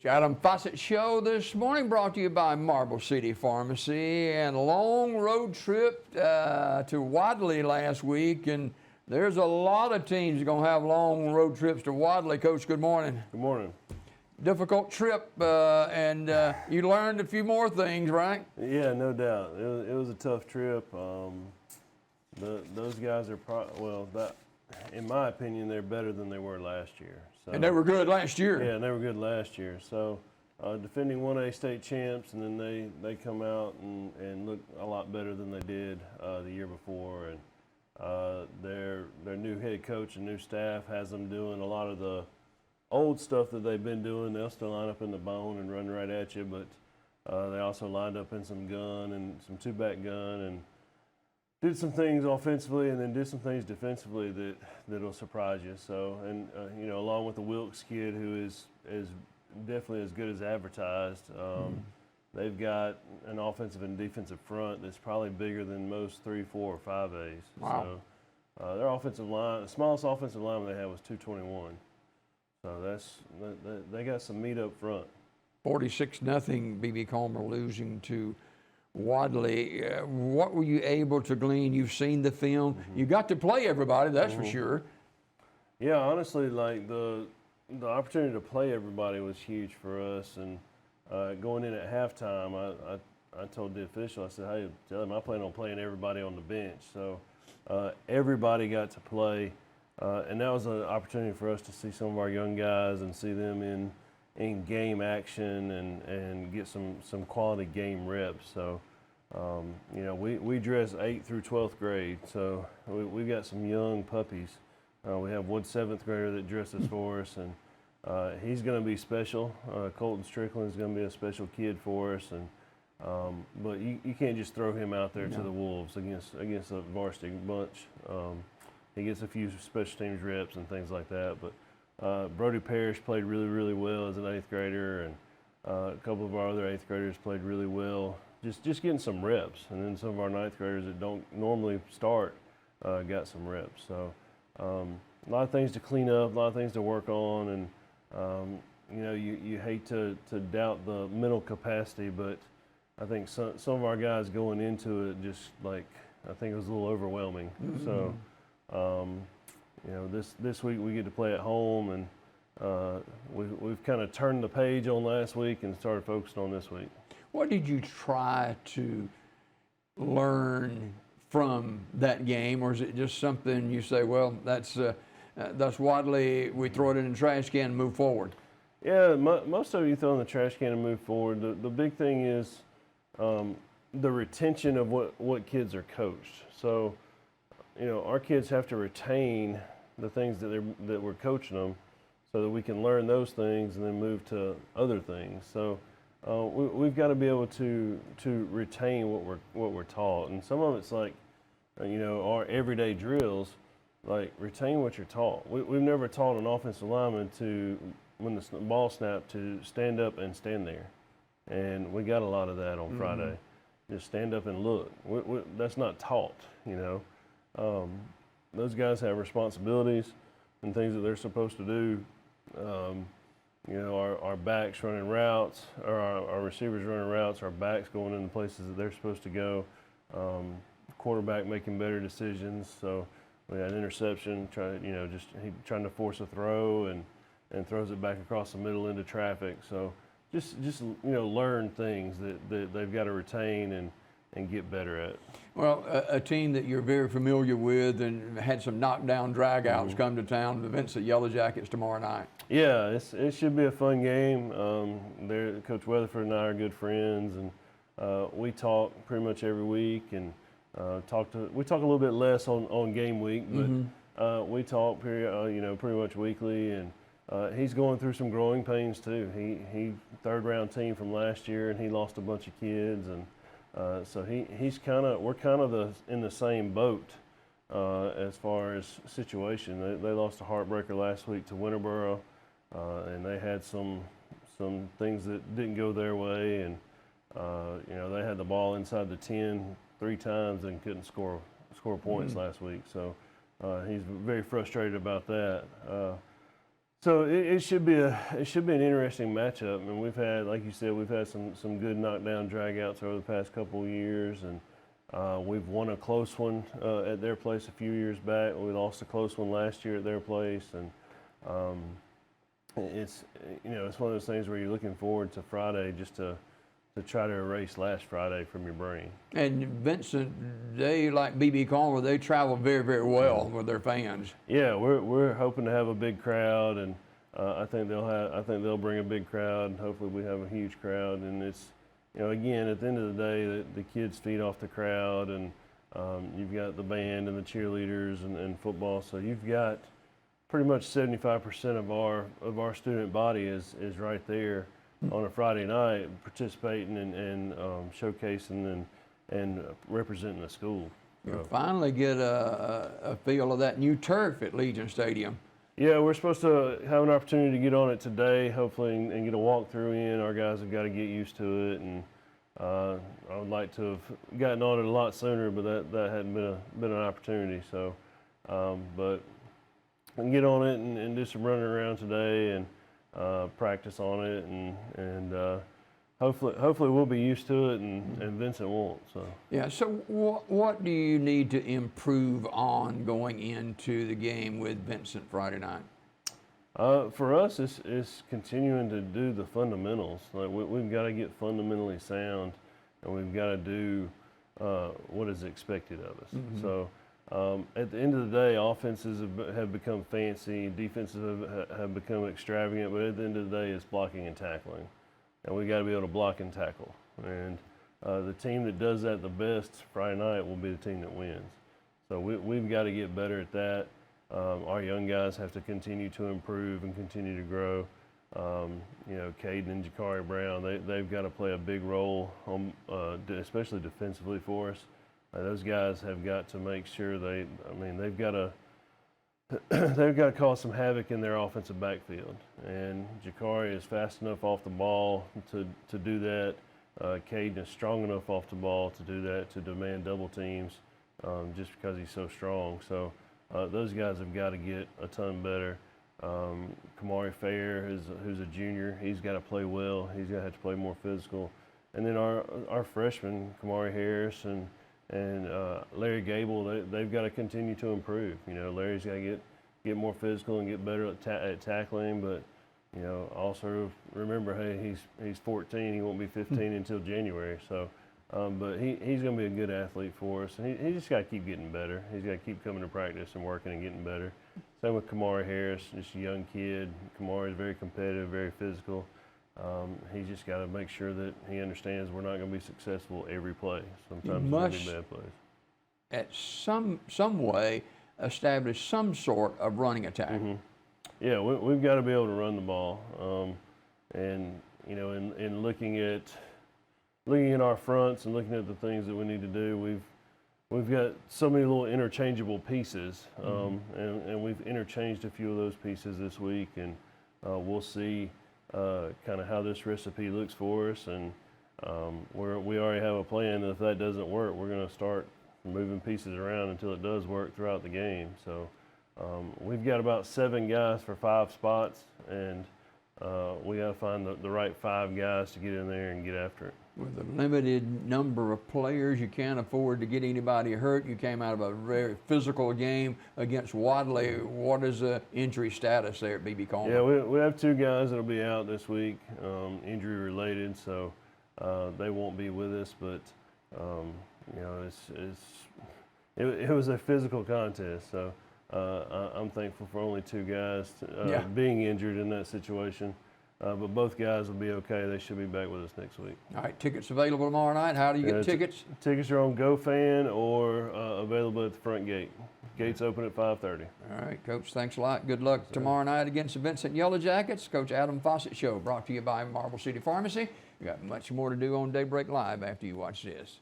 Adam Fossett Show this morning brought to you by Marble City Pharmacy, and a long road trip to Wadley last week, and there's a lot of teams going to have long road trips to Wadley. Coach, good morning. Good morning. Difficult trip, and you learned a few more things, right? Yeah, no doubt. It was a tough trip. Those guys are in my opinion, they're better than they were last year. So, And they were good last year. Yeah, and they were good last year. So defending 1A state champs, and then they come out and look a lot better than they did the year before. And their new head coach and new staff has them doing a lot of the old stuff that they've been doing. They'll still line up in the bone and run right at you, but they also lined up in some gun and some two-back gun and did some things offensively and then did some things defensively that'll surprise you. So, and along with the Wilkes kid, who is definitely as good as advertised, they've got an offensive and defensive front that's probably bigger than most 3, 4, or 5As. Wow. So their offensive line, the smallest offensive lineman they had was 221. So they got some meat up front. 46-0 B.B. Comer losing to Wadley. What were you able to glean? You've seen the film. You got to play everybody, that's for sure. Yeah, honestly, like the opportunity to play everybody was huge for us. And going in at halftime, I told the official, I said, hey, tell him I plan on playing everybody on the bench. So everybody got to play. And that was an opportunity for us to see some of our young guys and see them in game action and get some quality game reps. So, we dress 8th through 12th grade. So we've got some young puppies. We have one 7th grader that dresses for us, and he's going to be special. Colton Strickland is going to be a special kid for us. And but you can't just throw him out there to the Wolves against a varsity bunch. He gets a few special teams reps and things like that. But Brody Parrish played really, really well as an 8th grader, and a couple of our other 8th graders played really well, just getting some reps. And then some of our 9th graders that don't normally start got some reps. So a lot of things to clean up, a lot of things to work on, and you hate to doubt the mental capacity, but I think some of our guys going into it just I think it was a little overwhelming. So. This week we get to play at home, and we've kind of turned the page on last week and started focusing on this week. What did you try to learn from that game, or is it just something you say, well, that's Wadley, we throw it in the trash can and move forward? Yeah, most of you throw in the trash can and move forward. The big thing is the retention of what kids are coached. So, our kids have to retain the things that we're coaching them, so that we can learn those things and then move to other things. So we've got to be able to retain what we're taught, and some of it's like our everyday drills, like retain what you're taught. We've never taught an offensive lineman to, when the ball snapped, to stand up and stand there, and we got a lot of that on Friday. Just stand up and look. That's not taught, Those guys have responsibilities and things that they're supposed to do. Our backs running routes, or our receivers running routes, our backs going in the places that they're supposed to go. Quarterback making better decisions. So we had an interception, trying to force a throw and throws it back across the middle into traffic. So just learn things that they've got to retain and get better at. Well, a team that you're very familiar with and had some knockdown dragouts come to town, events at Yellow Jackets tomorrow night. Yeah, it should be a fun game. Coach Weatherford and I are good friends, and we talk pretty much every week, and we talk a little bit less on game week, but we talk pretty much weekly, and he's going through some growing pains too. He 3rd round team from last year, and he lost a bunch of kids, and so we're kind of in the same boat as far as situation. They lost a heartbreaker last week to Winterboro, and they had some things that didn't go their way, and they had the ball inside the 10 3 times and couldn't score points last week. So he's very frustrated about that. So it should be an interesting matchup. I mean, we've had, like you said, we've had some good knockdown dragouts over the past couple of years, and we've won a close one at their place a few years back. We lost a close one last year at their place, and it's it's one of those things where you're looking forward to Friday just to try to erase last Friday from your brain. And Vincent, they like BB Comer, they travel very, very well with their fans. Yeah, we're hoping to have a big crowd, and I think they'll bring a big crowd. Hopefully, we have a huge crowd, and it's again at the end of the day, the kids feed off the crowd, and you've got the band and the cheerleaders and football, so you've got pretty much 75% of our student body is right there on a Friday night participating and showcasing and representing the school. You'll finally get a feel of that new turf at Legion Stadium. Yeah, we're supposed to have an opportunity to get on it today, hopefully, and get a walkthrough in. Our guys have got to get used to it, and I would like to have gotten on it a lot sooner, but that hadn't been an opportunity. So, but I can get on it and do some running around today and practice on it, and hopefully we'll be used to it, and Vincent won't. So yeah. So what do you need to improve on going into the game with Vincent Friday night? For us, it's continuing to do the fundamentals. Like we've got to get fundamentally sound, and we've got to do what is expected of us. Mm-hmm. So. At the end of the day, offenses have become fancy, defenses have become extravagant, but at the end of the day, it's blocking and tackling. And we got to be able to block and tackle. And the team that does that the best Friday night will be the team that wins. So we've got to get better at that. Our young guys have to continue to improve and continue to grow. Caden and Jakari Brown, they've got to play a big role, especially defensively for us. Those guys have got to make sure they've got to cause some havoc in their offensive backfield. And Jakari is fast enough off the ball to do that. Caden is strong enough off the ball to do that, to demand double teams just because he's so strong. So those guys have got to get a ton better. Kamari Fair, who's a junior, he's got to play well. He's going to have to play more physical. And then our freshmen, Kamari Harris and Larry Gable, they've got to continue to improve. Larry's got to get more physical and get better at tackling, but also remember, hey, he's 14. He won't be 15 until January. So, but he's going to be a good athlete for us, and he just got to keep getting better. He's got to keep coming to practice and working and getting better. Same with Kamari Harris, just a young kid. Kamari is very competitive, very physical. He's just got to make sure that he understands we're not going to be successful every play. Sometimes it's going to be bad plays. At some way, establish some sort of running attack. Mm-hmm. Yeah, we've got to be able to run the ball. And in looking at our fronts and looking at the things that we need to do, we've got so many little interchangeable pieces, and we've interchanged a few of those pieces this week, and we'll see kind of how this recipe looks for us, and we already have a plan. If that doesn't work, we're going to start moving pieces around until it does work throughout the game. So we've got about 7 guys for 5 spots, and we got to find the right 5 guys to get in there and get after it. With a limited number of players, you can't afford to get anybody hurt. You came out of a very physical game against Wadley. What is the injury status there at BB Comer? Yeah, we have 2 guys that'll be out this week, injury related, so they won't be with us. But it was a physical contest, so I'm thankful for only 2 guys being injured in that situation. But both guys will be okay. They should be back with us next week. All right, tickets available tomorrow night. How do you get tickets? Tickets are on GoFan or available at the front gate. Gates open at 5:30. All right, Coach, thanks a lot. Good luck tomorrow night against the Vincent Yellow Jackets. Coach Adam Fossett Show, brought to you by Marble City Pharmacy. We got much more to do on Daybreak Live after you watch this.